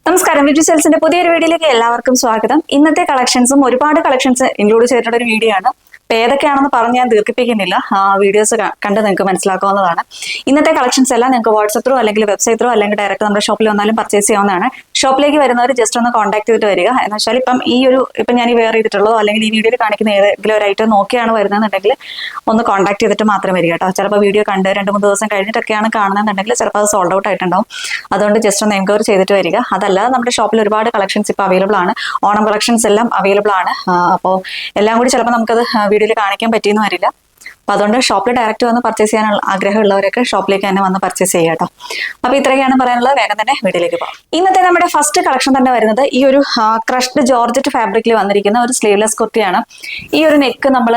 നമസ്കാരം. ബ്യൂട്ടി സെൽസിന്റെ പുതിയൊരു വീഡിയോയിലേക്ക് എല്ലാവർക്കും സ്വാഗതം. ഇന്നത്തെ കളക്ഷൻസും ഒരുപാട് കളക്ഷൻസ് ഇൻക്ലൂഡ് ചെയ്തിട്ടുള്ള ഒരു വീഡിയോ ആണ്. ഏതൊക്കെയാണെന്ന് പറഞ്ഞ് ഞാൻ ദീർഘിപ്പിക്കുന്നില്ല, വീഡിയോസ് കണ്ട് നിങ്ങൾക്ക് മനസ്സിലാക്കാവുന്നതാണ്. ഇന്നത്തെ കളക്ഷൻസ് എല്ലാം നിങ്ങൾക്ക് വാട്സ്ആപ്പ് ത്രൂ അല്ലെങ്കിൽ വെബ്സൈറ്റ് ത്രൂ അല്ലെങ്കിൽ ഡയറക്റ്റ് നമ്മുടെ ഷോപ്പിൽ വന്നാലും പർച്ചേസ് ചെയ്യാവുന്നതാണ്. ഷോപ്പിലേക്ക് വരുന്നവർ ജസ്റ്റ് ഒന്ന് കോൺടാക്ട് ചെയ്തിട്ട് വരിക. എന്ന് വെച്ചാൽ ഇപ്പം ഞാൻ വെയർ ചെയ്തിട്ടുള്ളതോ അല്ലെങ്കിൽ ഈ വീഡിയോയിൽ കാണിക്കുന്ന ഏതെങ്കിലും ഒരു ഐറ്റം നോക്കിയാണ് വരുന്നതെന്നുണ്ടെങ്കിൽ ഒന്ന് കോൺടാക്ട് ചെയ്തിട്ട് മാത്രം വരിക കേട്ടോ. ചിലപ്പോൾ വീഡിയോ കണ്ട് 2-3 ദിവസം കഴിഞ്ഞിട്ടൊക്കെയാണ് കാണുന്നതെന്നുണ്ടെങ്കിൽ ചിലപ്പോൾ അത് സോൾഡ് ഔട്ട് ആയിട്ടുണ്ടാവും. അതുകൊണ്ട് ജസ്റ്റ് ഒന്ന് എൻക്വയറി ചെയ്തിട്ട് വരിക. അതല്ലാതെ നമ്മുടെ ഷോപ്പിൽ ഒരുപാട് കളക്ഷൻസ് ഇപ്പോൾ അവൈലബിൾ ആണ്. ഓണം കളക്ഷൻസ് എല്ലാം അവൈലബിൾ ആണ്. അപ്പോൾ എല്ലാം കൂടി ചിലപ്പോൾ നമുക്കത് വീഡിയോയിൽ കാണിക്കാൻ പറ്റിയെന്ന് വരില്ല. അപ്പൊ അതുകൊണ്ട് ഷോപ്പിൽ ഡയറക്റ്റ് വന്ന് പർച്ചേസ് ചെയ്യാനുള്ള ആഗ്രഹമുള്ളവരൊക്കെ ഷോപ്പിലേക്ക് തന്നെ വന്ന് പർച്ചേസ് ചെയ്യുക കേട്ടോ. അപ്പൊ ഇത്രയൊക്കെയാണ് പറയാനുള്ളത്. വേഗം തന്നെ വീഡിയോയിലേക്ക് പോകാം. ഇന്നത്തെ നമ്മുടെ ഫസ്റ്റ് കളക്ഷൻ തന്നെ വരുന്നത് ഈ ഒരു ക്രഷ്ഡ് ജോർജറ്റ് ഫാബ്രിക്കിൽ വന്നിരിക്കുന്ന ഒരു സ്ലീവ്ലെസ് കുർത്തിയാണ്. ഈ ഒരു നെക്ക് നമ്മൾ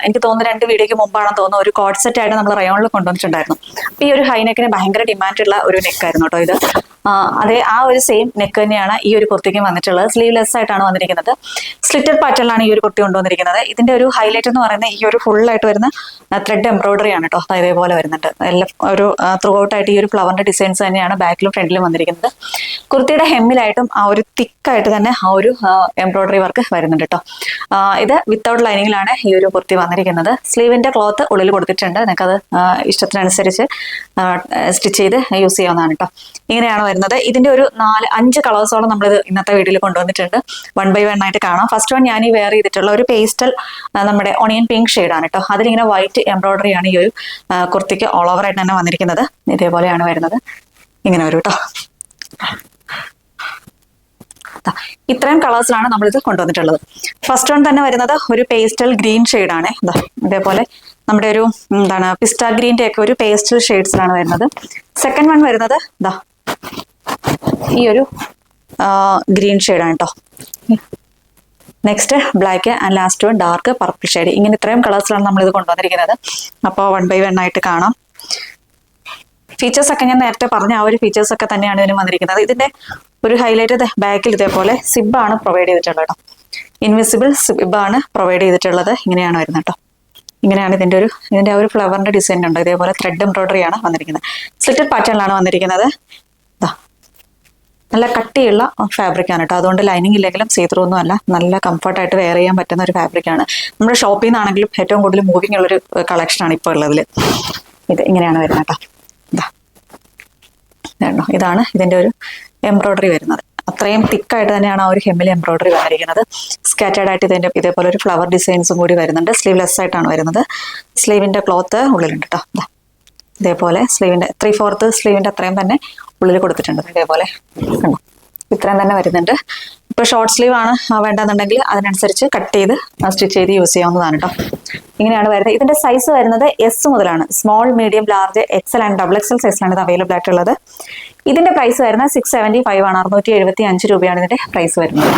എനിക്ക് തോന്നുന്നു 2 വീഡിയോയ്ക്ക് മുമ്പാണെന്ന് തോന്നുന്നു ഒരു കോഡ് സെറ്റ് ആയിട്ട് നമ്മൾ റയോണിൽ കൊണ്ടുവന്നിട്ടുണ്ടായിരുന്നു. അപ്പൊ ഈ ഒരു ഹൈ നെക്കിന് ഭയങ്കര ഡിമാൻഡുള്ള ഒരു നെക്കായിരുന്നു കേട്ടോ ഇത്. അതേ ആ ഒരു സെയിം നെക്ക് തന്നെയാണ് ഈ ഒരു കുർത്തിക്കും വന്നിട്ടുള്ളത്. സ്ലീവ്ലെസ് ആയിട്ടാണ് വന്നിരിക്കുന്നത്. സ്ലിറ്റഡ് പാറ്റേണിലാണ് ഈ ഒരു കുർത്തി കൊണ്ടുവന്നിരിക്കുന്നത്. ഇതിന്റെ ഒരു ഹൈലൈറ്റ് എന്ന് പറയുന്നത് ഈ ഒരു ഫുൾ ആയിട്ട് വരുന്ന ത്രെഡ് എംബ്രോയിഡറി ആണ് കേട്ടോ. ഇതേപോലെ വരുന്നുണ്ട്. എല്ലാം ഒരു ത്രൂ ഔട്ട് ആയിട്ട് ഈ ഒരു ഫ്ലവറിന്റെ ഡിസൈൻസ് തന്നെയാണ് ബാക്കിലും ഫ്രണ്ടിലും വന്നിരിക്കുന്നത്. കുർത്തിയുടെ ഹെമ്മിലായിട്ടും ആ ഒരു തിക്കായിട്ട് തന്നെ ആ ഒരു എംബ്രോയിഡറി വർക്ക് വരുന്നുണ്ട് കേട്ടോ. ഇത് വിത്തൗട്ട് ലൈനിങ്ങിലാണ് ഈ ഒരു കുർത്തി വന്നിരിക്കുന്നത്. സ്ലീവിന്റെ ക്ലോത്ത് ഉള്ളിൽ കൊടുത്തിട്ടുണ്ട്. നിങ്ങൾക്കത് ഇഷ്ടത്തിനനുസരിച്ച് സ്റ്റിച്ച് ചെയ്ത് യൂസ് ചെയ്യാവുന്നതാണ് കേട്ടോ. ഇങ്ങനെയാണ് വരുന്നത്. ഇതിന്റെ ഒരു 4-5 കളേഴ്സോളം നമ്മളിത് ഇന്നത്തെ വീഡിയോയിൽ കൊണ്ടുവന്നിട്ടുണ്ട്. 1 by 1 ആയിട്ട് കാണാം. ഫസ്റ്റ് വൺ ഞാൻ ഈ വെയർ ചെയ്തിട്ടുള്ള ഒരു പേസ്റ്റൽ നമ്മുടെ ഓണിയൻ പിങ്ക് ഷെയ്ഡാണ് കേട്ടോ. അതിലിങ്ങനെ വൈറ്റ് എംബ്രോയിഡറി ആണ് ഈ ഒരു കുർത്തിക്ക് ഓൾ ഓവർ ആയിട്ട് തന്നെ വന്നിരിക്കുന്നത്. ഇതേപോലെയാണ് വരുന്നത്. ഇങ്ങനെ വരും കേട്ടോ. ഇത്രയും കളേഴ്സിലാണ് നമ്മളിത് കൊണ്ടുവന്നിട്ടുള്ളത്. ഫസ്റ്റ് വൺ തന്നെ വരുന്നത് ഒരു പേസ്റ്റൽ ഗ്രീൻ ഷെയ്ഡാണ്. ഇതേപോലെ നമ്മുടെ ഒരു പിസ്ത ഗ്രീൻ്റെ ഒക്കെ ഒരു പേസ്റ്റൽ ഷെയ്ഡ്സിലാണ് വരുന്നത്. സെക്കൻഡ് വൺ വരുന്നത് ഈ ഒരു ഗ്രീൻ ഷെയ്ഡാണ് കേട്ടോ. Next black and last one dark purple shade. ഇങ്ങനെ ഇത്രയും കളേഴ്സിലാണ് നമ്മളിത് കൊണ്ടുവന്നിരിക്കുന്നത്. അപ്പോൾ 1 by 1 ആയിട്ട് കാണാം. ഫീച്ചേഴ്സ് ഒക്കെ ഞാൻ നേരത്തെ പറഞ്ഞ ആ ഒരു ഫീച്ചേഴ്സ് ഒക്കെ തന്നെയാണ് ഇതിന് വന്നിരിക്കുന്നത്. ഇതിന്റെ ഒരു ഹൈലൈറ്റ് ബാക്കിൽ ഇതേപോലെ സിബാണ് പ്രൊവൈഡ് ചെയ്തിട്ടുള്ളത് കേട്ടോ. ഇൻവിസിബിൾ സിബാണ് പ്രൊവൈഡ് ചെയ്തിട്ടുള്ളത്. ഇങ്ങനെയാണ് വരുന്നത് കേട്ടോ. ഇങ്ങനെയാണ് ഇതിന്റെ ആ ഒരു ഫ്ലവറിന്റെ ഡിസൈൻ ഉണ്ട്. ഇതേപോലെ ത്രെഡ് എംബ്രോയിഡറി ആണ് വന്നിരിക്കുന്നത്. സ്ലിറ്റഡ് പാറ്റേണിലാണ് വന്നിരിക്കുന്നത്. നല്ല കട്ടിയുള്ള ഫാബ്രിക് ആണ് കേട്ടോ. അതുകൊണ്ട് ലൈനിങ് ഇല്ലെങ്കിലും സീത്രൂ ഒന്നും അല്ല. നല്ല കംഫർട്ടായിട്ട് വെയർ ചെയ്യാൻ പറ്റുന്ന ഒരു ഫാബ്രിക് ആണ്. നമ്മുടെ ഷോപ്പിൽ നിന്നാണെങ്കിലും ഏറ്റവും കൂടുതൽ മൂവിങ് ഉള്ളൊരു കളക്ഷനാണ് ഇപ്പോൾ ഉള്ളതിൽ. ഇത് ഇങ്ങനെയാണ് വരുന്നത് കേട്ടോ. ഇതാണ് ഇതിന്റെ ഒരു എംബ്രോയിഡറി വരുന്നത്. അത്രയും തിക്കായിട്ട് തന്നെയാണ് ആ ഒരു ഹെമ്മിൽ എംബ്രോയിഡറി വന്നിരിക്കുന്നത്. സ്കാറ്റേർഡ് ആയിട്ട് ഇതിന്റെ ഇതേപോലെ ഒരു ഫ്ലവർ ഡിസൈൻസും കൂടി വരുന്നുണ്ട്. സ്ലീവ്ലെസ് ആയിട്ടാണ് വരുന്നത്. സ്ലീവിന്റെ ക്ലോത്ത് ഉള്ളിലുണ്ട് കേട്ടോ. ഇതേപോലെ സ്ലീവിന്റെ 3/4 സ്ലീവിന്റെ അത്രയും തന്നെ ഉള്ളിൽ കൊടുത്തിട്ടുണ്ട്. ഇതേപോലെ കണ്ടോ, ഇത്രയും തന്നെ വരുന്നുണ്ട്. ഇപ്പൊ ഷോർട്ട് സ്ലീവ് ആണ് വേണ്ടെന്നുണ്ടെങ്കിൽ അതിനനുസരിച്ച് കട്ട് ചെയ്ത് സ്റ്റിച്ച് ചെയ്ത് യൂസ് ചെയ്യാവുന്നതാണ് കേട്ടോ. ഇങ്ങനെയാണ് വരുന്നത്. ഇതിന്റെ സൈസ് വരുന്നത് S മുതലാണ്. Small, medium, large, XL and XXL സൈസിലാണ് ഇത് അവൈലബിൾ ആയിട്ടുള്ളത്. ഇതിന്റെ പ്രൈസ് വരുന്നത് 675 ആണ്. 675 രൂപയാണ് ഇതിന്റെ പ്രൈസ് വരുന്നത്.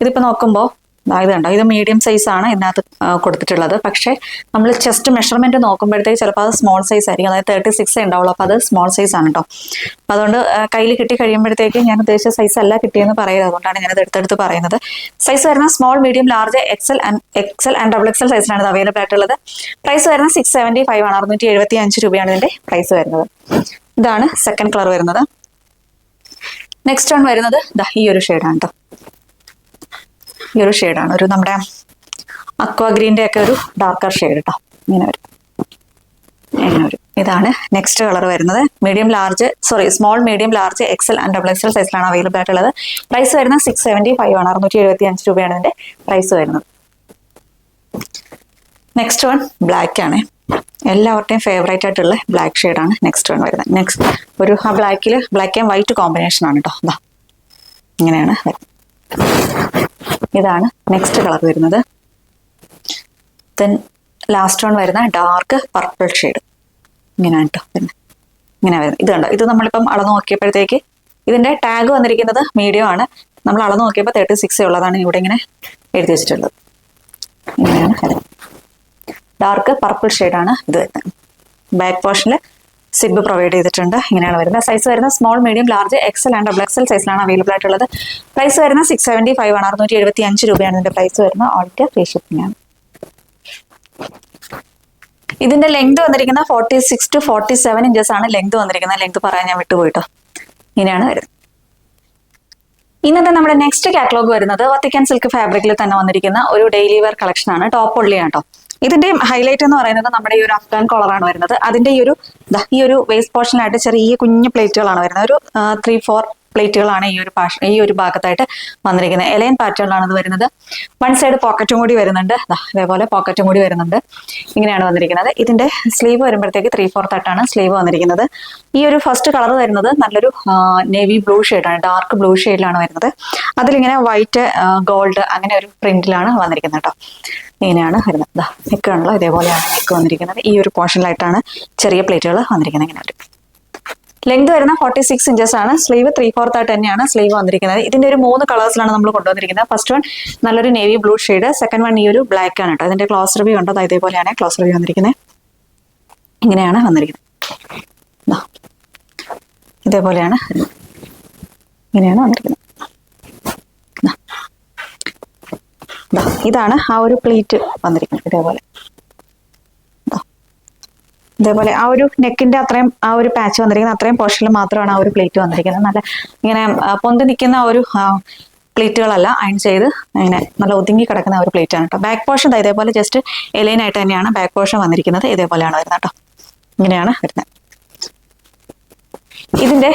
ഇതിപ്പോ നോക്കുമ്പോൾ ഇത് കണ്ടോ, ഇത് മീഡിയം സൈസ് ആണ് ഇതിനകത്ത് കൊടുത്തിട്ടുള്ളത്. പക്ഷേ നമ്മൾ ചെസ്റ്റ് മെഷർമെന്റ് നോക്കുമ്പോഴത്തേക്ക് ചിലപ്പോൾ അത് സ്മോൾ സൈസ് ആയിരിക്കും. അതായത് 36 ഉണ്ടാവുള്ളൂ. അപ്പോൾ അത് സ്മോൾ സൈസ് ആണ് കേട്ടോ. അപ്പം അതുകൊണ്ട് കയ്യിൽ കിട്ടി കഴിയുമ്പോഴത്തേക്ക് ഞാൻ ഉദ്ദേശിച്ച സൈസ് അല്ല കിട്ടിയെന്ന് പറയുന്നത്. അതുകൊണ്ടാണ് ഞാനത് എടുത്തെടുത്ത് പറയുന്നത്. സൈസ് വരുന്ന small, medium, large, XL and XXL സൈസിലാണ് ഇത് അവൈലബിൾ ആയിട്ടുള്ളത്. പ്രൈസ് വരുന്നത് 675 ആണ്. 675 രൂപയാണ് ഇതിന്റെ പ്രൈസ് വരുന്നത്. ഇതാണ് സെക്കൻഡ് കളർ വരുന്നത്. നെക്സ്റ്റ് വൺ വരുന്നത് ഈ ഒരു ഷെയ്ഡാണ് കേട്ടോ. ഈ ഒരു ഷെയ്ഡാണ് ഒരു നമ്മുടെ അക്വാ ഗ്രീൻ്റെ ഒക്കെ ഒരു ഡാർക്കർ ഷെയ്ഡ് കേട്ടോ. ഇങ്ങനെ വരും. ഇതാണ് നെക്സ്റ്റ് കളർ വരുന്നത്. Small, medium, large, XL and XXL സൈസിലാണ് അവൈലബിൾ ആയിട്ടുള്ളത്. പ്രൈസ് വരുന്നത് 675 ആണ്. 675 രൂപയാണ് ഇതിന്റെ പ്രൈസ് വരുന്നത്. നെക്സ്റ്റ് വൺ ബ്ലാക്ക് ആണ്. എല്ലാവരുടെയും ഫേവറേറ്റ് ആയിട്ടുള്ള ബ്ലാക്ക് ഷെയ്ഡാണ് നെക്സ്റ്റ് വൺ വരുന്നത്. നെക്സ്റ്റ് ഒരു ബ്ലാക്ക് ആൻഡ് വൈറ്റ് കോമ്പിനേഷൻ ആണ് കേട്ടോ. ഇങ്ങനെയാണ് വരുന്നത്. ഇതാണ് നെക്സ്റ്റ് കളർ വരുന്നത്. ദെൻ ലാസ്റ്റ് വൺ വരുന്ന ഡാർക്ക് പർപ്പിൾ ഷെയ്ഡ്. ഇങ്ങനെയാണ് കേട്ടോ വരുന്നത്. ഇങ്ങനെ വരുന്നത്. ഇത് കണ്ടോ, ഇത് നമ്മളിപ്പം അളന്ന് നോക്കിയപ്പോഴത്തേക്ക് ഇതിന്റെ ടാഗ് വന്നിരിക്കുന്നത് മീഡിയം ആണ്. നമ്മൾ അളന്ന് നോക്കിയപ്പോൾ 36 ഉള്ളതാണ് ഇവിടെ ഇങ്ങനെ എഴുതി വെച്ചിട്ടുള്ളത്. ഇങ്ങനെയാണ് വരുന്നത്. ഡാർക്ക് പർപ്പിൾ ഷെയ്ഡാണ് ഇത് വരുന്നത്. ബാക്ക് പോർഷനിൽ സിബ് പ്രൊവൈഡ് ചെയ്തിട്ടുണ്ട്. ഇങ്ങനെയാണ് വരുന്നത്. സൈസ് വരുന്നത് small, medium, large, XL and XXL സൈസിലാണ് അവൈലബിൾ ആയിട്ടുള്ളത്. പ്രൈസ് വരുന്നത് 675 ആണ്. 675 രൂപയാണ് ഇതിന്റെ പ്രൈസ് വരുന്നത്. ഓൾ ഇന്ത്യ ഫ്രീ ഷിപ്പിംഗ് ആണ്. ഇതിന്റെ ലെങ്ത് വന്നിരിക്കുന്നത് 46 to 47 ഇഞ്ചസ് ആണ് ലെങ്ത് വന്നിരിക്കുന്നത്. ലെങ്ത് പറയാൻ ഞാൻ വിട്ടുപോയിട്ടോ. ഇങ്ങനെയാണ് വരുന്നത്. ഇന്നത്തെ നമ്മുടെ നെക്സ്റ്റ് കാറ്റലോഗ് വരുന്നത് വത്തിക്കാൻ സിൽക്ക് ഫാബ്രിക്കിൽ തന്നെ വന്നിരിക്കുന്ന ഒരു ഡെയിലി വെയർ കളക്ഷൻ ആണ്. ടോപ്പ് ഒള്ളിയാണ് കേട്ടോ. ഇതിന്റെ ഹൈലൈറ്റ് എന്ന് പറയുന്നത് നമ്മുടെ ഈ ഒരു അഫ്ഗാൻ കോളറാണ് വരുന്നത്. അതിന്റെ ഈ ഒരു വേസ്റ്റ് പോർഷനായിട്ട് ചെറിയ കുഞ്ഞു പ്ലേറ്റുകളാണ് വരുന്നത്. ഒരു 3-4 പ്ലേറ്റുകളാണ് ഈ ഒരു ഭാഗത്തായിട്ട് വന്നിരിക്കുന്നത്. എലൈൻ പാറ്റേണിലാണ് ഇത് വരുന്നത്. വൺ സൈഡ് പോക്കറ്റും കൂടി വരുന്നുണ്ട്. ഇതേപോലെ പോക്കറ്റും കൂടി വരുന്നുണ്ട്. ഇങ്ങനെയാണ് വന്നിരിക്കുന്നത്. ഇതിന്റെ സ്ലീവ് വരുമ്പോഴത്തേക്ക് 3/4 ആയിട്ടാണ് സ്ലീവ് വന്നിരിക്കുന്നത്. ഈ ഒരു ഫസ്റ്റ് കളർ വരുന്നത് നല്ലൊരു നേവി ബ്ലൂ ഷെയ്ഡാണ്, ഡാർക്ക് ബ്ലൂ ഷെയ്ഡിലാണ് വരുന്നത്. അതിലിങ്ങനെ വൈറ്റ് ഗോൾഡ് അങ്ങനെ ഒരു പ്രിന്റിലാണ് വന്നിരിക്കുന്നത് കേട്ടോ. ഇങ്ങനെയാണ് വരുന്നത്. നെക്കാണല്ലോ ഇതേപോലെയാണ് നെക്ക് വന്നിരിക്കുന്നത്. ഈ ഒരു പോർഷനിലായിട്ടാണ് ചെറിയ പ്ലേറ്റുകൾ വന്നിരിക്കുന്നത്. ഇങ്ങനെ വരും. ലെങ്ത് വരുന്ന 46 ഇഞ്ചസ് ആണ്. സ്ലീവ് 3/4 ആയിട്ട് തന്നെയാണ് സ്ലീവ് വന്നിരിക്കുന്നത്. ഇതിന്റെ ഒരു 3 കളേഴ്സിലാണ് നമ്മൾ കൊണ്ടുവന്നിരിക്കുന്നത്. ഫസ്റ്റ് വൺ നല്ലൊരു navy blue shade, second one ഈ ഒരു ബ്ലാക്ക് ആണ് കേട്ടോ. ഇതിന്റെ ക്ലോസ് റിവ്യൂ ഉണ്ടോ? ഇതേപോലെയാണ് ക്ലോസ് റിവ്യൂ വന്നിരിക്കുന്നത്. ഇങ്ങനെയാണ് വന്നിരിക്കുന്നത്. ഇതേപോലെയാണ് ഇങ്ങനെയാണ് വന്നിരിക്കുന്നത്. ഇതാണ് ആ ഒരു പ്ലേറ്റ് വന്നിരിക്കുന്നത്. ഇതേപോലെ ആ ഒരു നെക്കിന്റെ അത്രയും ആ ഒരു പാച്ച് വന്നിരിക്കുന്നത് അത്രയും പോർഷനിൽ മാത്രമാണ് ആ ഒരു പ്ലേറ്റ് വന്നിരിക്കുന്നത്. നല്ല ഇങ്ങനെ പൊന്തി നിൽക്കുന്ന ഒരു പ്ലേറ്റുകളല്ല, അയൺ ചെയ്ത് ഇങ്ങനെ നല്ല ഒതുങ്ങി കിടക്കുന്ന ഒരു പ്ലേറ്റ് ആണ് കേട്ടോ. ബാക്ക് പോർഷൻ ഇതേപോലെ ജസ്റ്റ് എലൈനായിട്ട് തന്നെയാണ് ബാക്ക് പോർഷൻ വന്നിരിക്കുന്നത്. ഇതേപോലെയാണ് വരുന്നത് കേട്ടോ. ഇങ്ങനെയാണ് വരുന്നത്. ഇതിന്റെ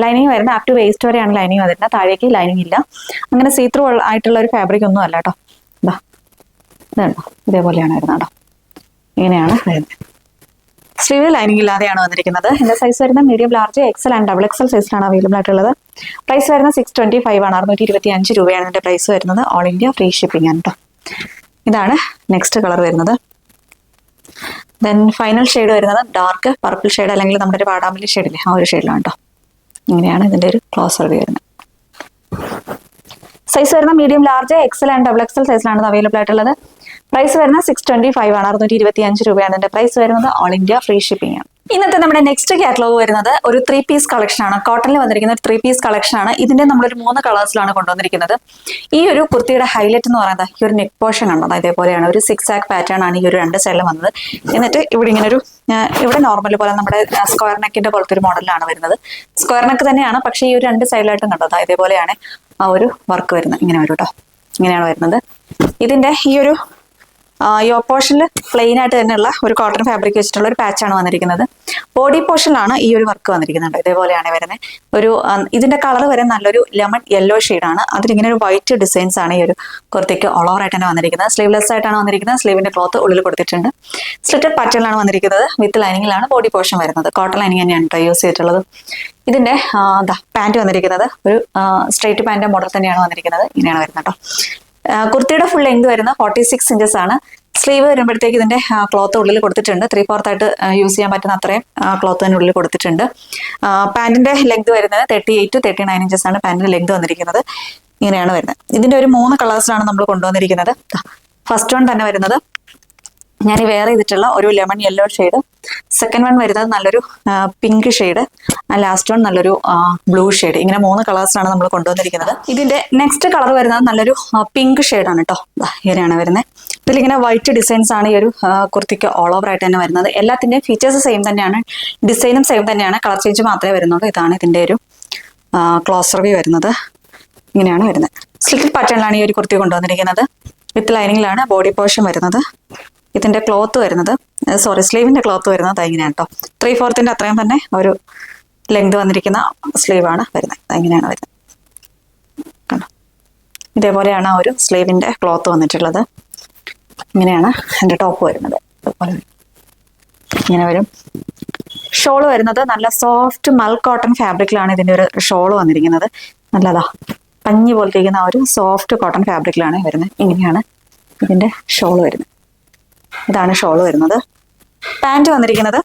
ലൈനിങ് വരുന്നത് അപ് ടു വേസ്റ്റ് വരെയാണ് ലൈനിങ് വരുന്നത്. താഴേക്ക് ലൈനിങ് ഇല്ല. അങ്ങനെ സീത്രൂ ആയിട്ടുള്ള ഒരു ഫാബ്രിക് ഒന്നും അല്ല കേട്ടോ. ഇതുണ്ടോ, ഇതേപോലെയാണ് വരുന്നത് കേട്ടോ. ഇങ്ങനെയാണ് വരുന്നത്. സ്ലീവ് ലൈനിങ് ഇല്ലാതെയാണ് വന്നിരിക്കുന്നത്. ഇതിന്റെ സൈസ് വരുന്ന medium, large, XL and double XL സൈസിലാണ് അവൈലബിൾ ആയിട്ടുള്ളത്. പ്രൈസ് വരുന്നത് 625 ആണ്. 625 രൂപയാണ് ഇതിന്റെ പ്രൈസ് വരുന്നത്. ഓൾ ഇന്ത്യ ഫ്രീ ഷിപ്പിംഗ് ആണ് കേട്ടോ. ഇതാണ് നെക്സ്റ്റ് കളർ വരുന്നത്. ദെൻ ഫൈനൽ ഷെയ്ഡ് വരുന്നത് ഡാർക്ക് പർപ്പിൾ ഷെയ്ഡ്, അല്ലെങ്കിൽ നമ്മുടെ ഒരു വാടാമല്ലി ഷെയ്ഡില്ലേ ആ ഒരു ഷെയ്ഡിലാണ് കേട്ടോ. ഇങ്ങനെയാണ് ഇതിന്റെ ഒരു ക്ലോസ് റിവ്യൂ വരുന്നത്. സൈസ് വരുന്ന medium, large, XL and double XL സൈസിലാണ് അവൈലബിൾ ആയിട്ടുള്ളത്. പ്രൈസ് വരുന്നത് 625 ആണ്. 625 രൂപയാണ് ഇതിന്റെ പ്രൈസ് വരുന്നത്. ഓൾ ഇന്ത്യ ഫ്രീ ഷിപ്പിംഗ് ആണ്. ഇന്നത്തെ നമ്മുടെ നെക്സ്റ്റ് കാറ്റലോഗ് വരുന്നത് ഒരു 3 പീസ് കളക്ഷൻ ആണ്. കോട്ടണിൽ വന്നിരിക്കുന്ന ഒരു 3 പീസ് കളക്ഷൻ ആണ്. ഇതിന്റെ നമ്മളൊരു 3 കളേഴ്സിലാണ് കൊണ്ടുവന്നിരിക്കുന്നത്. ഈ ഒരു കുർത്തിയുടെ ഹൈലൈറ്റ് എന്ന് പറയുന്നത് ഈ ഒരു നെക്ക് പോർഷൻ ആണ്. ഇതേപോലെയാണ് ഒരു 6 ആക്ക് പാറ്റേൺ ആണ് ഈ ഒരു 2 സൈഡിലും വന്നത്. എന്നിട്ട് ഇവിടെ ഇങ്ങനെ ഒരു ഇവിടെ നോർമൽ പോലെ നമ്മുടെ സ്ക്വയർ നെക്കിന്റെ പോലത്തെ ഒരു മോഡലാണ് വരുന്നത്. സ്ക്വയർ നെക്ക് തന്നെയാണ്, പക്ഷേ ഈ ഒരു 2 സൈഡിലായിട്ടും കണ്ടത് ഇതേപോലെയാണ് ആ ഒരു വർക്ക് വരുന്നത്. ഇങ്ങനെ വരും കേട്ടോ. ഇങ്ങനെയാണ് വരുന്നത്. ഇതിന്റെ ഈ ഒരു പോർഷനിൽ പ്ലെയിൻ ആയിട്ട് തന്നെയുള്ള ഒരു കോട്ടൺ ഫാബ്രിക് വെച്ചിട്ടുള്ള ഒരു പാച്ചാണ് വന്നിരിക്കുന്നത്. ബോഡി പോർഷനിലാണ് ഈ ഒരു വർക്ക് വന്നിരിക്കുന്നുണ്ട്. ഇതേപോലെയാണ് വരുന്നത്. ഒരു ഇതിന്റെ കളർ വരെ നല്ലൊരു ലെമൺ യെല്ലോ ഷെയ്ഡാണ്. അതിലിങ്ങനെ ഒരു വൈറ്റ് ഡിസൈൻസ് ആണ് ഈ ഒരു കുർത്തിക്ക് ഓൾ ഓവർ ആയിട്ട് തന്നെ വന്നിരിക്കുന്നത്. സ്ലീവ്ലെസ് ആയിട്ടാണ് വന്നിരിക്കുന്നത്. സ്ലീവിന്റെ ക്ലോത്ത് ഉള്ളിൽ കൊടുത്തിട്ടുണ്ട്. സ്ലിറ്റഡ് പാറ്റേണിലാണ് വന്നിരിക്കുന്നത്. വിത്ത് ലൈനിങ്ങിലാണ് ബോഡി പോർഷൻ വരുന്നത്. കോട്ടൺ ലൈനിങ് തന്നെയാണ് കേട്ടോ യൂസ് ചെയ്തിട്ടുള്ളത്. ഇതിന്റെ പാന്റ് വന്നിരിക്കുന്നത് ഒരു സ്ട്രൈറ്റ് പാന്റ് മോഡൽ തന്നെയാണ് വന്നിരിക്കുന്നത്. ഇങ്ങനെയാണ് വരുന്നത് കേട്ടോ. കുർത്തിയുടെ ഫുൾ ലെങ്ത് വരുന്ന 46 ഇഞ്ചസ് ആണ്. സ്ലീവ് വരുമ്പോഴത്തേക്ക് ഇതിന്റെ ക്ലോത്ത് ഉള്ളിൽ കൊടുത്തിട്ടുണ്ട്. 3/4 ആയിട്ട് യൂസ് ചെയ്യാൻ പറ്റുന്ന അത്രയും ക്ലോത്ത് തന്നെ ഉള്ളിൽ കൊടുത്തിട്ടുണ്ട്. പാന്റിന്റെ ലെങ്ത് വരുന്നത് 38 to 39 ഇഞ്ചസ് ആണ് പാന്റിന്റെ ലെങ്ത് വന്നിരിക്കുന്നത്. ഇങ്ങനെയാണ് വരുന്നത്. ഇതിന്റെ ഒരു 3 കളേഴ്സിലാണ് നമ്മൾ കൊണ്ടുവന്നിരിക്കുന്നത്. ഫസ്റ്റ് വൺ തന്നെ വരുന്നത് ഞാൻ വെയർ ചെയ്തിട്ടുള്ള ഒരു lemon yellow shade, second one വരുന്നത് നല്ലൊരു പിങ്ക് ഷെയ്ഡ്, ലാസ്റ്റ് വൺ നല്ലൊരു ബ്ലൂ ഷെയ്ഡ്. ഇങ്ങനെ 3 കളേഴ്സിലാണ് നമ്മൾ കൊണ്ടുവന്നിരിക്കുന്നത്. ഇതിന്റെ നെക്സ്റ്റ് കളർ വരുന്നത് നല്ലൊരു പിങ്ക് ഷെയ്ഡാണ് കേട്ടോ. ഇങ്ങനെയാണ് വരുന്നത്. ഇതിലിങ്ങനെ വൈറ്റ് ഡിസൈൻസ് ആണ് ഈ ഒരു കുർത്തിക്ക് ഓൾ ഓവർ ആയിട്ട് തന്നെ വരുന്നത്. എല്ലാത്തിന്റെയും ഫീച്ചേഴ്സ് സെയിം തന്നെയാണ്, ഡിസൈനും സെയിം തന്നെയാണ്, കളർ ചേഞ്ച് മാത്രമേ വരുന്നുള്ളൂ. ഇതാണ് ഇതിന്റെ ഒരു ക്ലോസ് റിവ്യൂ വരുന്നത്. ഇങ്ങനെയാണ് വരുന്നത്. സ്ലിറ്റഡ് പാറ്റേണിലാണ് ഈ ഒരു കുർത്തി കൊണ്ടുവന്നിരിക്കുന്നത്. വിത്ത് ലൈനിങ്ങിലാണ് ബോഡി പോർഷൻ വരുന്നത്. ഇതിന്റെ ക്ലോത്ത് വരുന്നത് സ്ലീവിന്റെ ക്ലോത്ത് വരുന്നത് ഇങ്ങനെയാണ് കേട്ടോ. 3/4 അത്രയും തന്നെ ഒരു ലെങ്ത് വന്നിരിക്കുന്ന സ്ലീവാണ് വരുന്നത്. ഇങ്ങനെയാണ് വരുന്നത് കണ്ടോ. ഇതേപോലെയാണ് ആ ഒരു സ്ലീവിന്റെ ക്ലോത്ത് വന്നിട്ടുള്ളത്. ഇങ്ങനെയാണ് എൻ്റെ ടോപ്പ് വരുന്നത്. അതുപോലെ ഇങ്ങനെ വരും. ഷോള് വരുന്നത് നല്ല സോഫ്റ്റ് മൽ കോട്ടൺ ഫാബ്രിക്കിലാണ് ഇതിന്റെ ഒരു ഷോള് വന്നിരിക്കുന്നത്. നല്ലതാ പഞ്ഞി പോലത്തേക്കുന്ന ആ ഒരു സോഫ്റ്റ് കോട്ടൺ ഫാബ്രിക്കിലാണ് വരുന്നത്. ഇങ്ങനെയാണ് ഇതിന്റെ ഷോള് വരുന്നത്. ഇതാണ് ഷോള് വരുന്നത്. പാന്റ് വന്നിരിക്കുന്നത്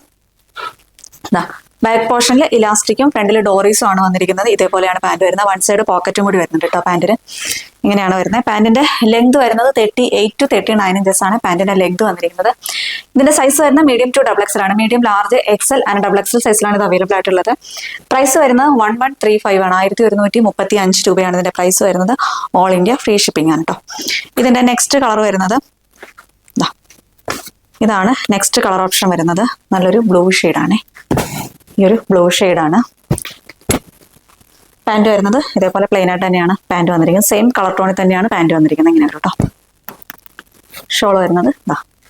ബാക്ക് പോർഷനിൽ ഇലാസ്റ്റിക്കും ഫ്രണ്ടിൽ ഡോറീസും ആണ് വന്നിരിക്കുന്നത്. ഇതേപോലെയാണ് പാന്റ് വരുന്നത്. വൺ സൈഡ് പോക്കറ്റും കൂടി വരുന്നുണ്ട് കേട്ടോ പാന്റിന്. ഇങ്ങനെയാണ് വരുന്നത്. പാന്റിന്റെ ലെങ്ത് വരുന്നത് 38 to 39 ഇഞ്ചസ് ആണ് പാന്റിന്റെ ലെങ്ത് വന്നിരിക്കുന്നത്. ഇതിന്റെ സൈസ് വരുന്നത് മീഡിയം ടു ഡബിൾ എക്സൽ ആണ്. Medium, large, XL and double XL സൈസിലാണ് ഇത് അവൈലബിൾ ആയിട്ടുള്ളത്. പ്രൈസ് വരുന്നത് 1135 ആണ്. 1135 രൂപയാണ് ഇതിന്റെ പ്രൈസ് വരുന്നത്. ഓൾ ഇന്ത്യ ഫ്രീ ഷിപ്പിംഗ് ആണ് കേട്ടോ. ഇതിന്റെ നെക്സ്റ്റ് കളർ വരുന്നത് ഇതാണ്. നെക്സ്റ്റ് കളർ ഓപ്ഷൻ വരുന്നത് നല്ലൊരു ബ്ലൂ ഷെയ്ഡാണ്. ഈ ഒരു ബ്ലൂ ഷെയ്ഡാണ്. പാൻറ് വരുന്നത് ഇതേപോലെ പ്ലെയിൻ ആയിട്ട് തന്നെയാണ് പാൻറ് വന്നിരിക്കുന്നത്. സെയിം കളർ ടോണിൽ തന്നെയാണ് പാൻറ് വന്നിരിക്കുന്നത്. ഇങ്ങനെ കേട്ടോ. ഷോൾ വരുന്നത്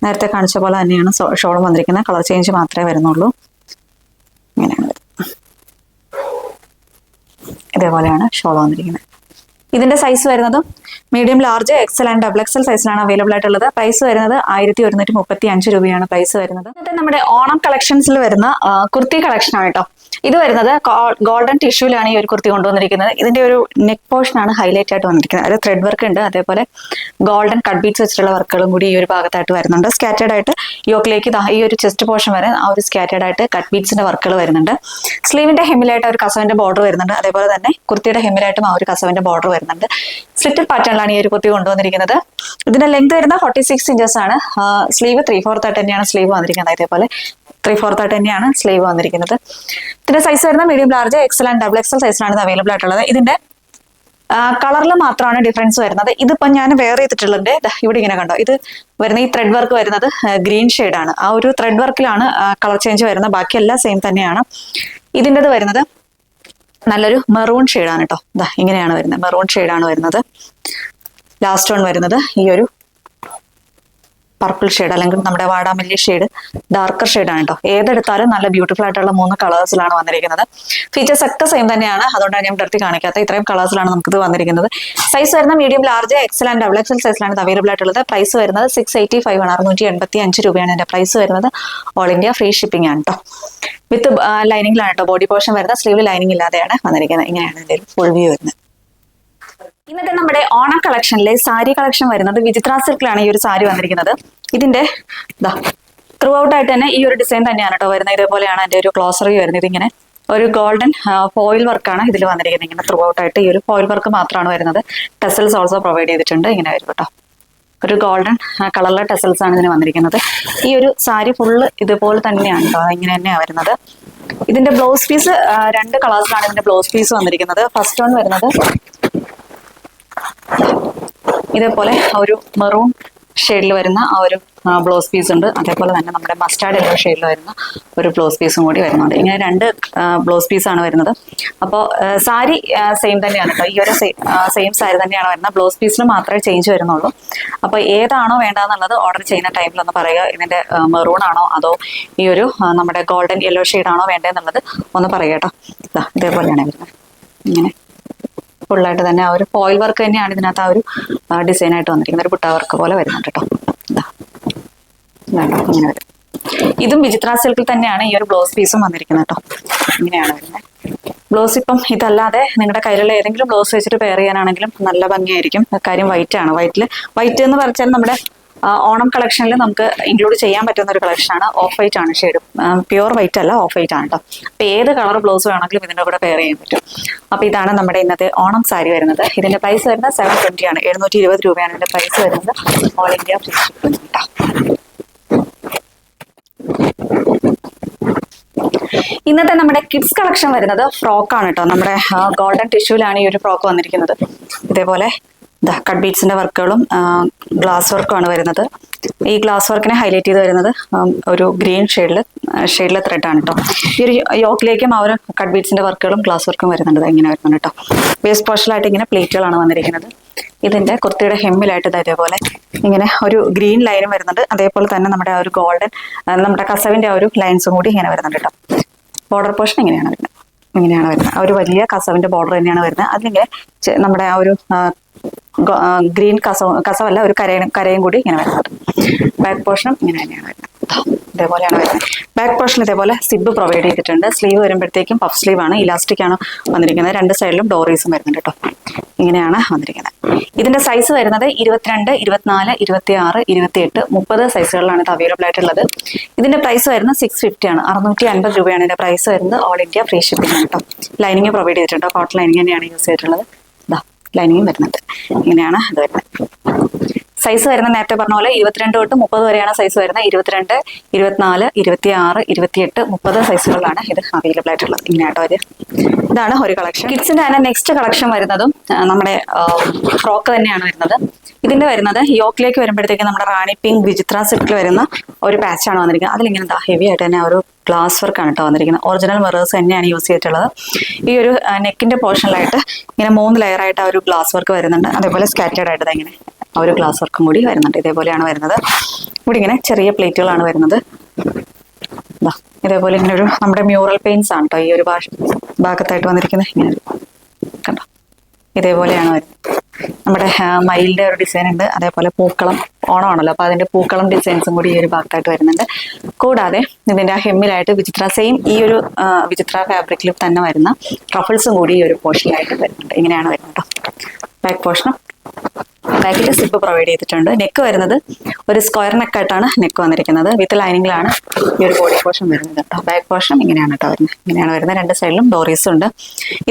നേരത്തെ കാണിച്ച പോലെ തന്നെയാണ് ഷോളും വന്നിരിക്കുന്നത്. കളർ ചേഞ്ച് മാത്രമേ വരുന്നുള്ളൂ. ഇങ്ങനെയാണ് ഇതേപോലെയാണ് ഷോൾ വന്നിരിക്കുന്നത്. ഇതിന്റെ സൈസ് വരുന്നതും medium, large, XL and double XL സൈസിലാണ് അവൈലബിൾ ആയിട്ടുള്ളത്. പ്രൈസ് വരുന്നത് 1135 രൂപയാണ് പ്രൈസ് വരുന്നത്. എന്നിട്ട് നമ്മുടെ ഓണം കളക്ഷൻസിൽ വരുന്ന കുർത്തി കളക്ഷൻ ആണ് കേട്ടോ. ഇത് വരുന്നത് ഗോൾഡൻ ടിഷ്യൂലാണ് ഈ ഒരു കുർത്തി കൊണ്ടുവന്നിരിക്കുന്നത്. ഇതിന്റെ ഒരു നെക്ക് പോർഷൻ ആണ് ഹൈലൈറ്റ് ആയിട്ട് വന്നിരിക്കുന്നത്. അത് ത്രെഡ് വർക്ക് ഉണ്ട്, അതേപോലെ ഗോൾഡൻ കട്ട് ബീറ്റ്സ് വെച്ചിട്ടുള്ള വർക്കുകളും കൂടി ഈ ഒരു ഭാഗത്തായിട്ട് വരുന്നുണ്ട്. സ്കാറ്റേഡ് ആയിട്ട് യോക്കിലേക്ക് ഈ ഒരു ചെസ്റ്റ് പോർഷൻ വരെ ആ ഒരു സ്കാറ്റേഡ് ആയിട്ട് കട്ട് ബീറ്റ്സിന്റെ വർക്കുകൾ വരുന്നുണ്ട്. സ്ലീവിന്റെ ഹെമ്മിലായിട്ട് ഒരു കസവിന്റെ ബോർഡർ വരുന്നുണ്ട്. അതേപോലെ തന്നെ കുർത്തിയുടെ ഹെമ്മിലായിട്ടും ആ ഒരു കസവിന്റെ ബോർഡർ വരുന്നുണ്ട്. സ്ലിറ്റഡ് പാറ്റേണിലാണ് ഈ ഒരു കുർത്തി കൊണ്ടുവന്നിരിക്കുന്നത്. ഇതിന്റെ ലെങ്ത് വരുന്ന 46 ഇഞ്ചസ് ആണ്. സ്ലീവ് 3/4 ആയിട്ട് തന്നെയാണ് സ്ലീവ് വന്നിരിക്കുന്നത്. അതേപോലെ 3/4 ആയിട്ട് തന്നെയാണ് സ്ലീവ് വന്നിരിക്കുന്നത്. ഇതിന്റെ സൈസ് വരുന്ന medium, large, XL and double XL സൈസിലാണ് ഇത് അവൈലബിൾ ആയിട്ടുള്ളത്. ഇതിന്റെ കളറിൽ മാത്രമാണ് ഡിഫറൻസ് വരുന്നത്. ഇതിപ്പോ ഞാൻ വെയർ ചെയ്തിട്ടുള്ളത് ഇവിടെ ഇങ്ങനെ കണ്ടോ. ഇത് വരുന്ന ഈ ത്രെഡ് വർക്ക് വരുന്നത് ഗ്രീൻ ആണ്. ആ ഒരു ത്രെഡ് വർക്കിലാണ് കളർ ചേഞ്ച് വരുന്നത്. ബാക്കിയെല്ലാം സെയിം തന്നെയാണ്. ഇതിൻ്റെത് വരുന്നത് നല്ലൊരു മെറൂൺ ഷെയ്ഡാണ് കേട്ടോ. ഇങ്ങനെയാണ് വരുന്നത്. മെറൂൺ ഷെയ്ഡാണ് വരുന്നത്. ലാസ്റ്റ് വൺ വരുന്നത് ഈ ഒരു പർപ്പിൾ ഷെയ്ഡ് അല്ലെങ്കിൽ നമ്മുടെ വാടാമല്ലി ഷെയ്ഡ്, ഡാർക്കർ ഷെയ്ഡാണ് കേട്ടോ. ഏതെടുത്താലും നല്ല ബ്യൂട്ടിഫുൾ ആയിട്ടുള്ള 3 കളേഴ്സിലാണ് വന്നിരിക്കുന്നത്. ഫീച്ചേഴ്സ് ഒക്കെ സെയിം തന്നെയാണ്. അതുകൊണ്ടാണ് ഞാൻ എടുത്ത് കാണിക്കാത്ത. ഇത്രയും കളേഴ്സിലാണ് നമുക്കിത് വന്നിരിക്കുന്നത്. സൈസ് വരുന്ന medium, large, XL and double XL സൈസിലാണ് ഇത് അവൈലബിൾ ആയിട്ടുള്ളത്. പ്രൈസ് വരുന്നത് 685 ആണ്. 685 രൂപയാണ് ഇതിന്റെ പ്രൈസ് വരുന്നത്. ഓൾ ഇന്ത്യ ഫ്രീ ഷിപ്പിംഗ് ആണ് കേട്ടോ. വിത്ത് ലൈനിങ്ങിലാണ് കേട്ടോ ബോഡി പോർഷൻ വരുന്നത്. സ്ലീവ് ലൈനിങ് ഇല്ലാതെയാണ് വന്നിരിക്കുന്നത്. ഇങ്ങനെയാണ് ഇതിന്റെ ഫുൾ വ്യൂ വരുന്നത്. ഇന്നത്തെ നമ്മുടെ ഓണം കളക്ഷനിലെ സാരി കളക്ഷൻ വരുന്നത് വിചിത്ര സിൽക്കിലാണ് ഈ ഒരു സാരി വന്നിരിക്കുന്നത്. ഇതിന്റെ ത്രൂ ഔട്ട് ആയിട്ട് തന്നെ ഈ ഒരു ഡിസൈൻ തന്നെയാണ് കേട്ടോ വരുന്നത്. ഇതേപോലെയാണ് അതിന്റെ ഒരു ക്ലോസറി വരുന്നത്. ഇതിങ്ങനെ ഒരു ഗോൾഡൻ ഫോയിൽ വർക്കാണ് ഇതിൽ വന്നിരിക്കുന്നത്. ഇങ്ങനെ ത്രൂ ഔട്ട് ആയിട്ട് ഈ ഒരു ഫോയിൽ വർക്ക് മാത്രമാണ് വരുന്നത്. ടെസൽസ് ഓൾസോ പ്രൊവൈഡ് ചെയ്തിട്ടുണ്ട്. ഇങ്ങനെ വരും കേട്ടോ. ഒരു ഗോൾഡൻ കളറിലെ ടെസൽസ് ആണ് ഇതിന് വന്നിരിക്കുന്നത്. ഈ ഒരു സാരി ഫുള്ള് ഇതുപോലെ തന്നെയാണ് കേട്ടോ. ഇങ്ങനെ തന്നെയാണ് വരുന്നത്. ഇതിന്റെ ബ്ലൗസ് പീസ് 2 കളേഴ്സിലാണ് ഇതിന്റെ ബ്ലൗസ് പീസ് വന്നിരിക്കുന്നത്. ഫസ്റ്റ് വൺ വരുന്നത് ഇതേപോലെ ഒരു മെറൂൺ ഷെയ്ഡിൽ വരുന്ന ആ ഒരു ബ്ലൗസ് പീസ് ഉണ്ട്. അതേപോലെ തന്നെ നമ്മുടെ മസ്റ്റാർഡ് യെല്ലോ ഷെയ്ഡിൽ വരുന്ന ഒരു ബ്ലൗസ് പീസും കൂടി വരുന്നുണ്ട്. ഇങ്ങനെ 2 ബ്ലൗസ് പീസാണ് വരുന്നത്. അപ്പോൾ സാരി സെയിം തന്നെയാണ് കേട്ടോ. ഈ ഒരു സെയിം സാരി തന്നെയാണ് വരുന്നത്. ബ്ലൗസ് പീസിന് മാത്രമേ ചേഞ്ച് വരുന്നുള്ളൂ. അപ്പോൾ ഏതാണോ വേണ്ടതെന്നുള്ളത് ഓർഡർ ചെയ്യുന്ന ടൈമിലൊന്ന് പറയുക. ഇതിന്റെ മെറൂൺ ആണോ അതോ ഈ ഒരു നമ്മുടെ ഗോൾഡൻ യെല്ലോ ഷെയ്ഡാണോ വേണ്ടതെന്നുള്ളത് ഒന്ന് പറയുക കേട്ടോ. ഇതേപോലെയാണ് വരുന്നത്. ഇങ്ങനെ ഫുള്ളായിട്ട് തന്നെ ആ ഒരു ഫോയിൽ വർക്ക് തന്നെയാണ് ഇതിനകത്ത് ആ ഒരു ഡിസൈൻ ആയിട്ട് വന്നിരിക്കുന്നത്. ഒരു ബുട്ട വർക്ക് പോലെ വരുന്നുണ്ട് കേട്ടോ. ഇങ്ങനെ വരും. ഇതും വിചിത്ര സിൽക്കിൽ തന്നെയാണ് ഈ ഒരു ബ്ലൗസ് പീസും വന്നിരിക്കുന്നത് കേട്ടോ. ഇങ്ങനെയാണ് വരുന്നത്. ബ്ലൗസ് ഇപ്പം ഇതല്ലാതെ നിങ്ങളുടെ കയ്യിലുള്ള ഏതെങ്കിലും ബ്ലൗസ് വെച്ചിട്ട് പെയർ ചെയ്യാനാണെങ്കിലും നല്ല ഭംഗിയായിരിക്കും. കാര്യം വൈറ്റ് ആണ്. വൈറ്റ് എന്ന് പറഞ്ഞാൽ നമ്മുടെ ഓണം കളക്ഷനിൽ നമുക്ക് ഇൻക്ലൂഡ് ചെയ്യാൻ പറ്റുന്ന ഒരു കളക്ഷനാണ്. ഓഫ് വൈറ്റ് ആണ് ഷെയ്ഡ്. പ്യുവർ വൈറ്റ് അല്ല, ഓഫ് വൈറ്റ് ആണ് കേട്ടോ. അപ്പൊ ഏത് കളർ ബ്ലൗസ് വേണമെങ്കിലും ഇതിന്റെ കൂടെ പെയർ ചെയ്യാൻ പറ്റും. അപ്പൊ ഇതാണ് നമ്മുടെ ഇന്നത്തെ ഓണം സാരി വരുന്നത്. ഇതിന്റെ പ്രൈസ് വരുന്നത് 720 ആണ്. 720 രൂപയാണ് ഇതിന്റെ പ്രൈസ് വരുന്നത്. ഓൾ ഇന്ത്യ ഫ്രീ ഷിപ്പിംഗ് കേട്ടോ. ഇന്നത്തെ നമ്മുടെ കിഡ്സ് കളക്ഷൻ വരുന്നത് ഫ്രോക്കാണ് കേട്ടോ. നമ്മുടെ ഗോൾഡൻ ടിഷ്യൂലാണ് ഈ ഒരു ഫ്രോക്ക് വന്നിരിക്കുന്നത്. ഇതേപോലെ കട്ട് ബീഡ്സിന്റെ വർക്കുകളും ഗ്ലാസ് വർക്കുമാണ് വരുന്നത്. ഈ ഗ്ലാസ് വർക്കിനെ ഹൈലൈറ്റ് ചെയ്ത് വരുന്നത് ഒരു ഗ്രീൻ ഷെയ്ഡിലെ ത്രെഡാണ് കേട്ടോ. ഈ ഒരു യോക്കിലേക്കും ആ ഒരു കട്ട് ബീഡ്സിന്റെ വർക്കുകളും ഗ്ലാസ് വർക്കും വരുന്നുണ്ട്. ഇങ്ങനെ വരുന്നുണ്ട് കേട്ടോ. വേസ്റ്റ് പോർഷനിലായിട്ട് ഇങ്ങനെ പ്ലേറ്റുകളാണ് വന്നിരിക്കുന്നത്. ഇതിന്റെ കുർത്തിയുടെ ഹെമ്മിലായിട്ട് ഇതേപോലെ ഇങ്ങനെ ഒരു ഗ്രീൻ ലൈനും വരുന്നുണ്ട്. അതേപോലെ തന്നെ നമ്മുടെ ആ ഒരു ഗോൾഡൻ നമ്മുടെ കസവിന്റെ ആ ഒരു ലൈൻസും കൂടി ഇങ്ങനെ വരുന്നുണ്ട് കേട്ടോ. ബോർഡർ പോർഷൻ ഇങ്ങനെയാണ് വരുന്നത്. ആ ഒരു വലിയ കസവിന്റെ ബോർഡർ തന്നെയാണ് വരുന്നത്. അതിലിങ്ങനെ നമ്മുടെ ആ ഒരു ഗ്രീൻ കസവല്ല, ഒരു കരയും കൂടി ഇങ്ങനെ വരുന്നുണ്ട്. ബാക്ക് പോർഷനും ഇങ്ങനെ തന്നെയാണ് വരുന്നത്. ഇതേപോലെയാണ് വരുന്നത്. ബാക്ക് പോർഷൻ ഇതേപോലെ സിബ് പ്രൊവൈഡ് ചെയ്തിട്ടുണ്ട്. സ്ലീവ് വരുമ്പോഴത്തേക്കും പഫ് സ്ലീവ് ആണ്. ഇലാസ്റ്റിക് ആണ് വന്നിരിക്കുന്നത്. 2 സൈഡിലും ഡോറീസും വരുന്നുണ്ട് കേട്ടോ. ഇങ്ങനെയാണ് വന്നിരിക്കുന്നത്. ഇതിന്റെ സൈസ് വരുന്നത് 22, 24, 26, 28, 30 സൈസുകളിലാണ് ഇത് അവൈലബിൾ ആയിട്ടുള്ളത്. ഇതിന്റെ പ്രൈസ് വരുന്നത് 650 ആണ്. 650 രൂപയാണ് ഇതിന്റെ പ്രൈസ് വരുന്നത്. ഓൾ ഇന്ത്യ ഫ്രീ ഷിപ്പിംഗ് ആണ് കേട്ടോ. ലൈനിങ് പ്രൊവൈഡ് ചെയ്തിട്ടുണ്ട്. കോട്ടൺ ലൈനിങ് തന്നെയാണ് യൂസ് ചെയ്തിട്ടുള്ളത്. ലൈനിങ്ങും വരുന്നുണ്ട്. ഇങ്ങനെയാണ് ഇത് വരുന്നത്. സൈസ് വരുന്ന നേരത്തെ പറഞ്ഞ പോലെ 22 തൊട്ട് 30 വരെയാണ് സൈസ് വരുന്നത്. 22, 24, 26, 28, 30 സൈസുകളിലാണ് ഇത് അവൈലബിൾ ആയിട്ടുള്ളത്. ഇങ്ങനെയാട്ടോ ഇത്. ഇതാണ് ഒരു കളക്ഷൻ. കിഡ്സിന്റെ തന്നെ നെക്സ്റ്റ് കളക്ഷൻ വരുന്നതും നമ്മുടെ ഫ്രോക്ക് തന്നെയാണ് വരുന്നത്. ഇതിന്റെ വരുന്നത് യോക്കിലേക്ക് വരുമ്പോഴത്തേക്ക് നമ്മുടെ റാണി പിങ്ക് വിചിത്ര സിൽക്കിൽ വരുന്ന ഒരു പാച്ചാണ് വന്നിരിക്കുന്നത്. അതിലിങ്ങനെ ഹെവി ആയിട്ട് തന്നെ ഒരു ഗ്ലാസ് വർക്കാണ് കേട്ടോ വന്നിരിക്കുന്നത്. ഒറിജിനൽ മിറേഴ്സ് തന്നെയാണ് യൂസ് ചെയ്തിട്ടുള്ളത്. ഈ ഒരു നെക്കിന്റെ പോർഷനിലായിട്ട് ഇങ്ങനെ 3 ലെയറായിട്ട് ആ ഒരു ഗ്ലാസ് വർക്ക് വരുന്നുണ്ട്. അതേപോലെ സ്കാറ്റേഡ് ആയിട്ട് ഇങ്ങനെ ആ ഒരു ഗ്ലാസ് വർക്കും കൂടി വരുന്നുണ്ട്. ഇതേപോലെയാണ് വരുന്നത്. ഇവിടെ ഇങ്ങനെ ചെറിയ പ്ലേറ്റുകളാണ് വരുന്നത്. ഇതേപോലെ ഇങ്ങനെ ഒരു നമ്മുടെ മ്യൂറൽ പെയിന്റ്സ് ആണ് കേട്ടോ ഈ ഒരു ഭാഗത്തായിട്ട് വന്നിരിക്കുന്നത്. ഇങ്ങനെ കണ്ടോ, ഇതേപോലെയാണ് വരുന്നത്. നമ്മുടെ മയിലിന്റെ ഒരു ഡിസൈൻ ഉണ്ട്. അതേപോലെ പൂക്കളം, ഓണമാണല്ലോ, അപ്പൊ അതിന്റെ പൂക്കളം ഡിസൈൻസും കൂടി ഈ ഒരു ഭാഗത്തായിട്ട് വരുന്നുണ്ട്. കൂടാതെ ഇതിന്റെ ഹെമ്മിലായിട്ട് വിചിത്ര സെയിം ഈ ഒരു വിചിത്ര ഫാബ്രിക്കിൽ തന്നെ വരുന്ന റഫിൾസും കൂടി ഈ ഒരു പോർഷനിലായിട്ട് വരുന്നുണ്ട്. ഇങ്ങനെയാണ് വരുന്നത് കേട്ടോ. ബാക്ക് പോർഷനും ബാക്കിൽ സിപ്പ് പ്രൊവൈഡ് ചെയ്തിട്ടുണ്ട്. നെക്ക് വരുന്നത് ഒരു സ്ക്വയർ നെക്കായിട്ടാണ് നെക്ക് വന്നിരിക്കുന്നത്. വിത്ത് ലൈനിങ്ങിലാണ് ഈ ഒരു ബോഡി പോർഷൻ വരുന്നത് കേട്ടോ. ബാക്ക് പോർഷൻ ഇങ്ങനെയാണ് കേട്ടോ വരുന്നത്. ഇങ്ങനെയാണ് വരുന്നത്. 2 സൈഡിലും ഡോറീസ് ഉണ്ട്.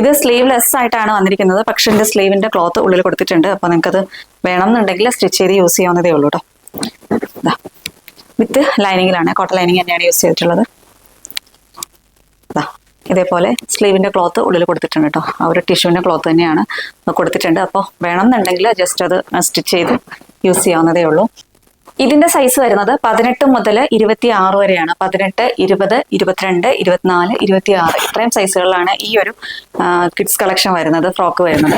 ഇത് സ്ലീവ്ലെസ് ആയിട്ടാണ് വന്നിരിക്കുന്നത്. പക്ഷെ ഇതിന്റെ സ്ലീവിന്റെ ക്ലോത്ത് ഉള്ളിൽ കൊടുത്തിട്ടുണ്ട്. അപ്പൊ നിങ്ങൾക്കത് വേണമെന്നുണ്ടെങ്കിൽ സ്റ്റിച്ച് ചെയ്ത് യൂസ് ചെയ്യാവുന്നതേ ഉള്ളൂ കേട്ടോ. വിത്ത് ലൈനിങ്ങിലാണ്, കോട്ടൺ ലൈനിങ് തന്നെയാണ് യൂസ് ചെയ്തിട്ടുള്ളത്. ഇതേപോലെ സ്ലീവിന്റെ ക്ലോത്ത് ഉള്ളിൽ കൊടുത്തിട്ടുണ്ട് കേട്ടോ. ആ ഒരു ടിഷ്യൂവിന്റെ ക്ലോത്ത് തന്നെയാണ് കൊടുത്തിട്ടുണ്ട്. അപ്പോൾ വേണമെന്നുണ്ടെങ്കിൽ ജസ്റ്റ് അത് സ്റ്റിച്ച് ചെയ്ത് യൂസ് ചെയ്യാവുന്നതേ ഉള്ളൂ. ഇതിന്റെ സൈസ് വരുന്നത് 18 മുതൽ 26 വരെയാണ്. 18, 20, 22, 24, 26 ഇത്രയും സൈസുകളിലാണ് ഈ ഒരു കിഡ്സ് കളക്ഷൻ വരുന്നത്, ഫ്രോക്ക് വരുന്നത്.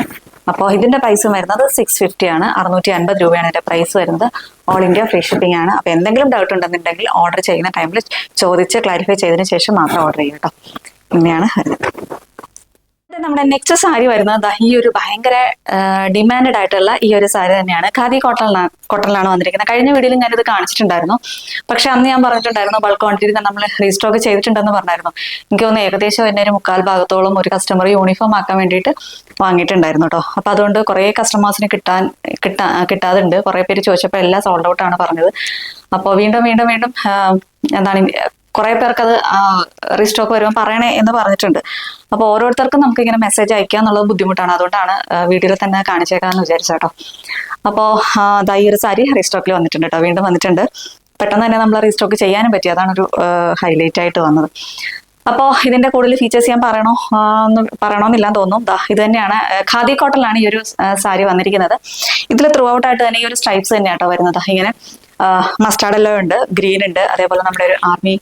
അപ്പോൾ ഇതിന്റെ പ്രൈസ് വരുന്നത് 650 ആണ്. 650 രൂപയാണ് ഇതിന്റെ പ്രൈസ് വരുന്നത്. ഓൾ ഇന്ത്യ ഫ്രീ ഷിപ്പിംഗ് ആണ്. അപ്പോൾ എന്തെങ്കിലും ഡൗട്ട് ഉണ്ടെന്നുണ്ടെങ്കിൽ ഓർഡർ ചെയ്യുന്ന ടൈമിൽ ചോദിച്ച് ക്ലാരിഫൈ ചെയ്തതിന് ശേഷം മാത്രം ഓർഡർ ചെയ്യും കേട്ടോ. ഇങ്ങനെയാണ് വരുന്നത്. നമ്മുടെ നെക്സ്റ്റ് സാരി വരുന്നത് ഈ ഒരു ഭയങ്കര ഡിമാൻഡഡ് ആയിട്ടുള്ള ഈ ഒരു സാരി തന്നെയാണ്. ഖാദി കോട്ടണിലാണ് വന്നിരിക്കുന്നത്. കഴിഞ്ഞ വീഡിയോയിൽ ഞാനിത് കാണിച്ചിട്ടുണ്ടായിരുന്നു. പക്ഷെ അന്ന് ഞാൻ പറഞ്ഞിട്ടുണ്ടായിരുന്നു ബൾക്ക് ക്വാണ്ടിറ്റി നമ്മൾ റീസ്റ്റോക്ക് ചെയ്തിട്ടുണ്ടെന്ന് പറഞ്ഞായിരുന്നു. എനിക്ക് തോന്നുന്നു ഏകദേശം എന്നെ ഒരു 3/4 ഭാഗത്തോളം ഒരു കസ്റ്റമർ യൂണിഫോം ആക്കാൻ വേണ്ടിയിട്ട് വാങ്ങിയിട്ടുണ്ടായിരുന്നു കേട്ടോ. അപ്പൊ അതുകൊണ്ട് കുറെ കസ്റ്റമേഴ്സിന് കിട്ടാതുണ്ട്. കുറെ പേര് ചോദിച്ചപ്പോൾ എല്ലാം സോൾഡ് ഔട്ട് ആണ് പറഞ്ഞത്. അപ്പോൾ വീണ്ടും എന്താണ് കുറെ പേർക്ക് അത് റീസ്റ്റോക്ക് വരുമ്പോൾ പറയണേ എന്ന് പറഞ്ഞിട്ടുണ്ട്. അപ്പോൾ ഓരോരുത്തർക്കും നമുക്ക് ഇങ്ങനെ മെസ്സേജ് അയക്കുക എന്നുള്ളത് ബുദ്ധിമുട്ടാണ്. അതുകൊണ്ടാണ് വീഡിയോയിൽ തന്നെ കാണിച്ചേക്കാന്ന് വിചാരിച്ചേട്ടോ. അപ്പോൾ ഈ ഒരു സാരി റീസ്റ്റോക്കിൽ വന്നിട്ടുണ്ട് കേട്ടോ. വീണ്ടും വന്നിട്ടുണ്ട്. പെട്ടെന്ന് തന്നെ നമ്മൾ റീസ്റ്റോക്ക് ചെയ്യാനും പറ്റി. അതാണ് ഒരു ഹൈലൈറ്റ് ആയിട്ട് വന്നത്. അപ്പോൾ ഇതിന്റെ കൂടുതൽ ഫീച്ചേഴ്സ് ഞാൻ പറയണമെന്നില്ലാന്ന് തോന്നുന്നു. ഇത് തന്നെയാണ്, ഖാദി കോട്ടണിലാണ് ഈ ഒരു സാരി വന്നിരിക്കുന്നത്. ഇതിൽ ത്രൂ ഔട്ട് ആയിട്ട് തന്നെ ഈ ഒരു സ്ട്രൈപ്സ് തന്നെയാട്ടോ വരുന്നത്. ഇങ്ങനെ മസ്റ്റാർഡ് യെല്ലോ ഉണ്ട്, ഗ്രീൻ ഉണ്ട്, അതേപോലെ നമ്മുടെ ഒരു ആർമി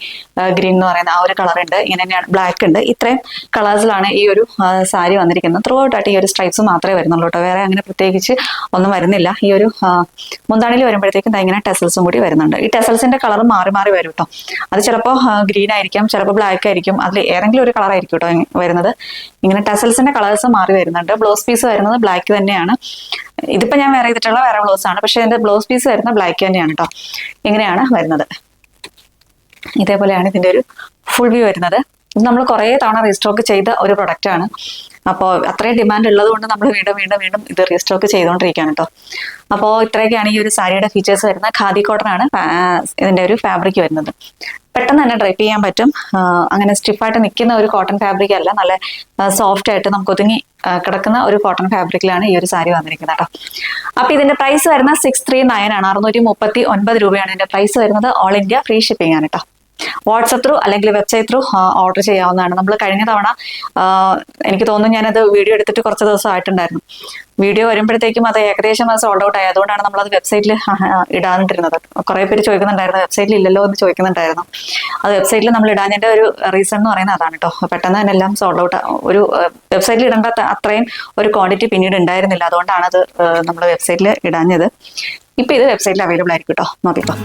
ഗ്രീൻ എന്ന് പറയുന്ന ആ ഒരു കളർ ഉണ്ട്. ഇങ്ങനെ തന്നെയാണ്, ബ്ലാക്ക് ഉണ്ട്. ഇത്രയും കളേഴ്സിലാണ് ഈ ഒരു സാരി വന്നിരിക്കുന്നത്. ത്രൂ ഔട്ട് ആയിട്ട് ഈ ഒരു സ്ട്രൈപ്സ് മാത്രമേ വരുന്നുള്ളൂ കേട്ടോ. വേറെ അങ്ങനെ പ്രത്യേകിച്ച് ഒന്നും വരുന്നില്ല. ഈ ഒരു മുന്താണിയിൽ വരുമ്പോഴത്തേക്കും ഇങ്ങനെ ടെസൽസും കൂടി വരുന്നുണ്ട്. ഈ ടെസൽസിന്റെ കളർ മാറി മാറി വരും കേട്ടോ. അത് ചിലപ്പോൾ ഗ്രീൻ ആയിരിക്കാം, ചിലപ്പോൾ ബ്ലാക്ക് ആയിരിക്കും, അതിൽ ഏതെങ്കിലും ഒരു കളർ ആയിരിക്കും കേട്ടോ വരുന്നത്. ഇങ്ങനെ ടെസൽസിന്റെ കളേഴ്സ് മാറി വരുന്നുണ്ട്. ബ്ലൗസ് പീസ് വരുന്നത് ബ്ലാക്ക് തന്നെയാണ്. ഇതിപ്പോ ഞാൻ വേറെ ചെയ്തിട്ടുള്ള വേറെ ബ്ലൗസ് ആണ്. പക്ഷെ ഇതിന്റെ ബ്ലൗസ് പീസ് വരുന്ന ബ്ലാക്ക് തന്നെയാണ് കേട്ടോ. ഇങ്ങനെയാണ് വരുന്നത്. ഇതേപോലെയാണ് ഇതിന്റെ ഒരു ഫുൾ വ്യൂ വരുന്നത്. ഇത് നമ്മൾ കുറെ തവണ റീസ്റ്റോക്ക് ചെയ്ത ഒരു പ്രൊഡക്റ്റ് ആണ്. അപ്പോൾ അത്രയും ഡിമാൻഡ് ഉള്ളത് കൊണ്ട് നമ്മൾ വീണ്ടും ഇത് റീസ്റ്റോക്ക് ചെയ്തുകൊണ്ടിരിക്കുകയാണ് കേട്ടോ. അപ്പോൾ ഇത്രയൊക്കെയാണ് ഈ ഒരു സാരിയുടെ ഫീച്ചേഴ്സ് വരുന്നത്. ഖാദി കോട്ടൺ ആണ് ഇതിന്റെ ഒരു ഫാബ്രിക് വരുന്നത്. പെട്ടെന്ന് തന്നെ ഡ്രൈപ്പ് ചെയ്യാൻ പറ്റും. അങ്ങനെ സ്റ്റിഫായിട്ട് നിൽക്കുന്ന ഒരു കോട്ടൺ ഫാബ്രിക് അല്ല, നല്ല സോഫ്റ്റ് ആയിട്ട് നമുക്ക് ഒതുങ്ങി കിടക്കുന്ന ഒരു കോട്ടൺ ഫാബ്രിക്കിലാണ് ഈ ഒരു സാരി വന്നിരിക്കുന്നത് കേട്ടോ. അപ്പൊ ഇതിന്റെ പ്രൈസ് വരുന്നത് 639 ആണ്. 639 രൂപയാണ് ഇതിന്റെ പ്രൈസ് വരുന്നത്. ഓൾ ഇന്ത്യ ഫ്രീ ഷിപ്പിംഗ് ആണ് കേട്ടോ. വാട്സപ്പ് ത്രൂ അല്ലെങ്കിൽ വെബ്സൈറ്റ് ത്രൂ ഓർഡർ ചെയ്യാവുന്നതാണ്. നമ്മൾ കഴിഞ്ഞ തവണ എനിക്ക് തോന്നുന്നു ഞാനത് വീഡിയോ എടുത്തിട്ട് കുറച്ച് ദിവസം ആയിട്ടുണ്ടായിരുന്നു. വീഡിയോ വരുമ്പോഴത്തേക്കും അത് ഏകദേശം സോൾഡ് ഔട്ട് ആയി. അതുകൊണ്ടാണ് നമ്മളത് വെബ്സൈറ്റിൽ ഇടാനിട്ടിരുന്നത്. കുറെ പേര് ചോദിക്കുന്നുണ്ടായിരുന്നു, വെബ്സൈറ്റിൽ ഇല്ലല്ലോ എന്ന് ചോദിക്കുന്നുണ്ടായിരുന്നു. അത് വെബ്സൈറ്റിൽ നമ്മൾ ഇടാഞ്ഞതിന്റെ ഒരു റീസൺ എന്ന് പറയുന്നത് അതാണ് കേട്ടോ. പെട്ടെന്ന് തന്നെ എല്ലാം സോൾഡ് ഔട്ട്, ഒരു വെബ്സൈറ്റിൽ ഇടേണ്ട അത്രയും ഒരു ക്വാണ്ടിറ്റി പിന്നീട് ഉണ്ടായിരുന്നില്ല. അതുകൊണ്ടാണ് അത് നമ്മൾ വെബ്സൈറ്റിൽ ഇടാഞ്ഞത്. ഇപ്പൊ ഇത് വെബ്സൈറ്റിൽ അവൈലബിൾ ആയിരിക്കും കേട്ടോ. നോക്കിക്കോ.